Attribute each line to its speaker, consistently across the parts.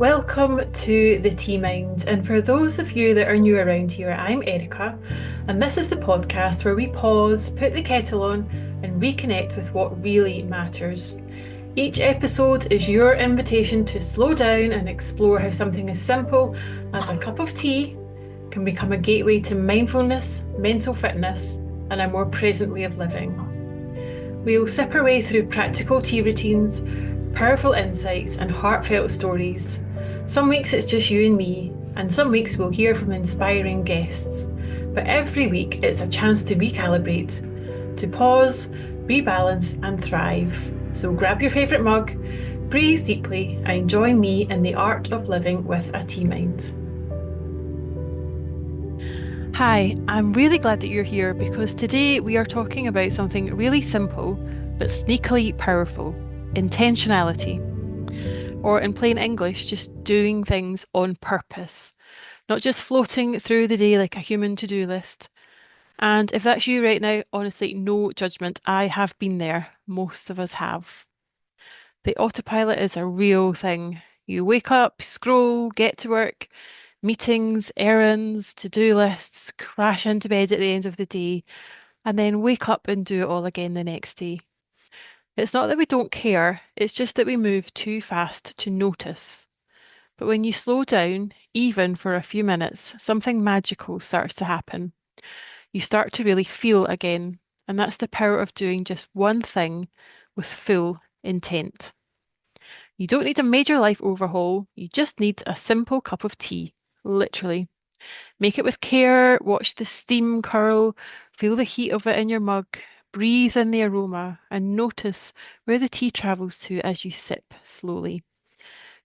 Speaker 1: Welcome to the Tea Mind, and for those of you that are new around here, I'm Erica, and this is the podcast where we pause, put the kettle on, and reconnect with what really matters. Each episode is your invitation to slow down and explore how something as simple as a cup of tea can become a gateway to mindfulness, mental fitness, and a more present way of living. We'll sip our way through practical tea routines, powerful insights, and heartfelt stories. Some weeks it's just you and me, and some weeks we'll hear from inspiring guests. But every week it's a chance to recalibrate, to pause, rebalance, and thrive. So grab your favourite mug, breathe deeply, and join me in the art of living with a tea mind. Hi, I'm really glad that you're here because today we are talking about something really simple but sneakily powerful: intentionality. Or in plain English, just doing things on purpose, not just floating through the day like a human to-do list. And if that's you right now, honestly, no judgment. I have been there. Most of us have. The autopilot is a real thing. You wake up, scroll, get to work, meetings, errands, to-do lists, crash into bed at the end of the day, and then wake up and do it all again the next day. It's not that we don't care, it's just that we move too fast to notice. But when you slow down, even for a few minutes, something magical starts to happen. You start to really feel again, and that's the power of doing just one thing with full intent. You don't need a major life overhaul, you just need a simple cup of tea, literally. Make it with care, watch the steam curl, feel the heat of it in your mug, breathe in the aroma, and notice where the tea travels to as you sip slowly.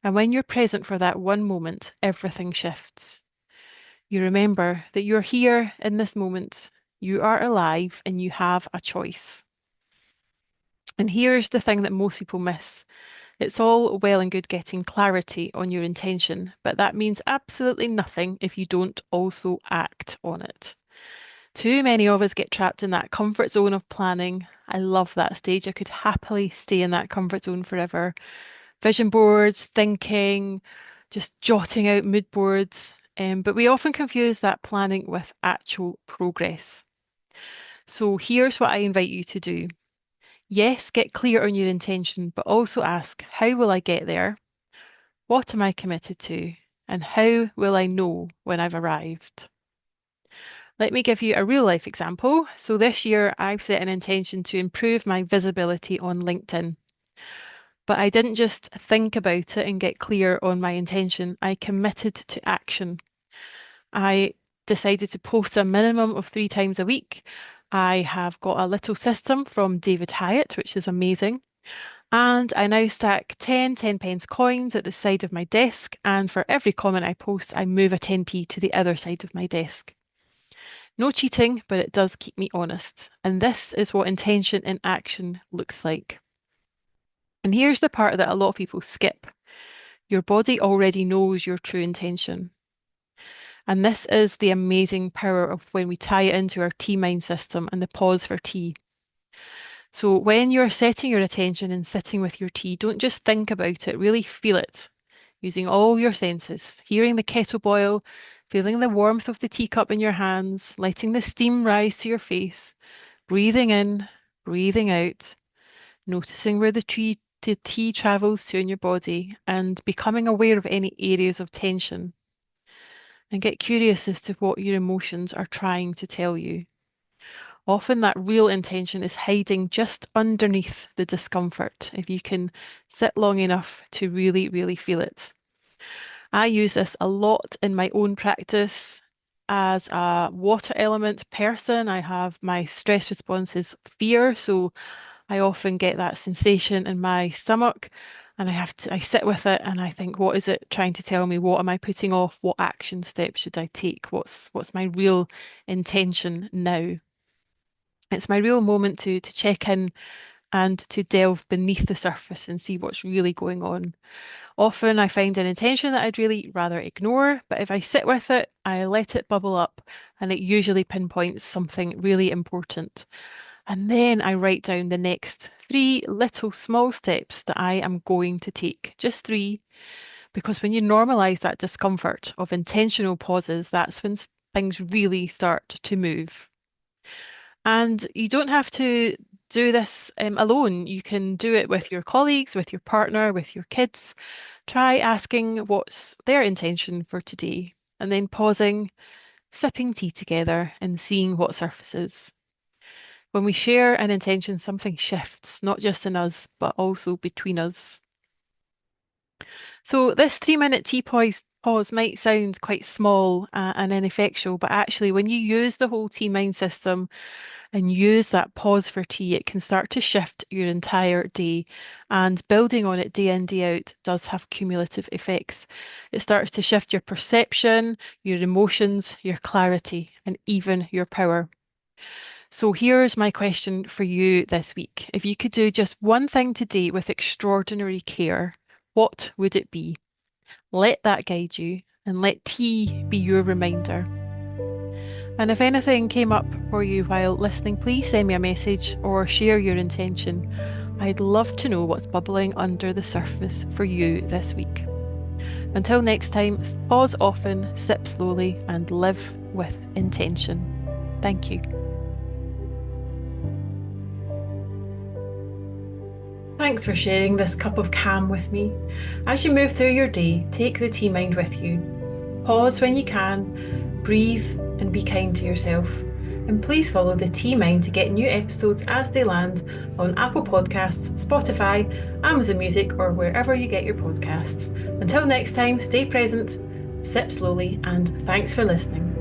Speaker 1: And when you're present for that one moment, everything shifts. You remember that you're here in this moment, you are alive, and you have a choice. And here's the thing that most people miss. It's all well and good getting clarity on your intention, but that means absolutely nothing if you don't also act on it. Too many of us get trapped in that comfort zone of planning. I love that stage. I could happily stay in that comfort zone forever. Vision boards, thinking, just jotting out mood boards. But we often confuse that planning with actual progress. So here's what I invite you to do. Yes, get clear on your intention, but also ask, how will I get there? What am I committed to? And how will I know when I've arrived? Let me give you a real life example. So this year I've set an intention to improve my visibility on LinkedIn. But I didn't just think about it and get clear on my intention. I committed to action. I decided to post a minimum of 3 times a week. I have got a little system from David Hyatt, which is amazing. And I now stack 10 pence coins at the side of my desk. And for every comment I post, I move a 10p to the other side of my desk. No cheating, but it does keep me honest. And this is what intention in action looks like. And here's the part that a lot of people skip. Your body already knows your true intention. And this is the amazing power of when we tie it into our T mind system and the pause for tea. So when you're setting your attention and sitting with your tea, don't just think about it, really feel it, using all your senses, hearing the kettle boil, feeling the warmth of the teacup in your hands, letting the steam rise to your face, breathing in, breathing out, noticing where the tea travels to in your body, and becoming aware of any areas of tension. And get curious as to what your emotions are trying to tell you. Often that real intention is hiding just underneath the discomfort, if you can sit long enough to really, really feel it. I use this a lot in my own practice. As a water element person, I have my stress response is fear, so I often get that sensation in my stomach and I sit with it and I think, what is it trying to tell me? What am I putting off? What action steps should I take? What's my real intention now? It's my real moment to check in and to delve beneath the surface and see what's really going on. Often I find an intention that I'd really rather ignore, but if I sit with it, I let it bubble up and it usually pinpoints something really important. And then I write down the next 3 little small steps that I am going to take. Just 3, Because when you normalize that discomfort of intentional pauses, that's when things really start to move. And you don't have to do this alone. You can do it with your colleagues, with your partner, with your kids. Try asking what's their intention for today, and then pausing, sipping tea together, and seeing what surfaces. When we share an intention, something shifts, not just in us, but also between us. So this 3 minute tea pause might sound quite small and ineffectual, but actually, when you use the whole Tea Mind system and use that pause for tea, it can start to shift your entire day. And building on it day in, day out does have cumulative effects. It starts to shift your perception, your emotions, your clarity, and even your power. So here's my question for you this week. If you could do just one thing today with extraordinary care, what would it be? Let that guide you and let tea be your reminder. And if anything came up for you while listening, please send me a message or share your intention. I'd love to know what's bubbling under the surface for you this week. Until next time, pause often, sip slowly, and live with intention. Thank you. Thanks for sharing this cup of calm with me. As you move through your day, take the Tea Mind with you. Pause when you can, breathe, and be kind to yourself. And please follow the Tea Mind to get new episodes as they land on Apple Podcasts, Spotify, Amazon Music, or wherever you get your podcasts. Until next time, stay present, sip slowly, and thanks for listening.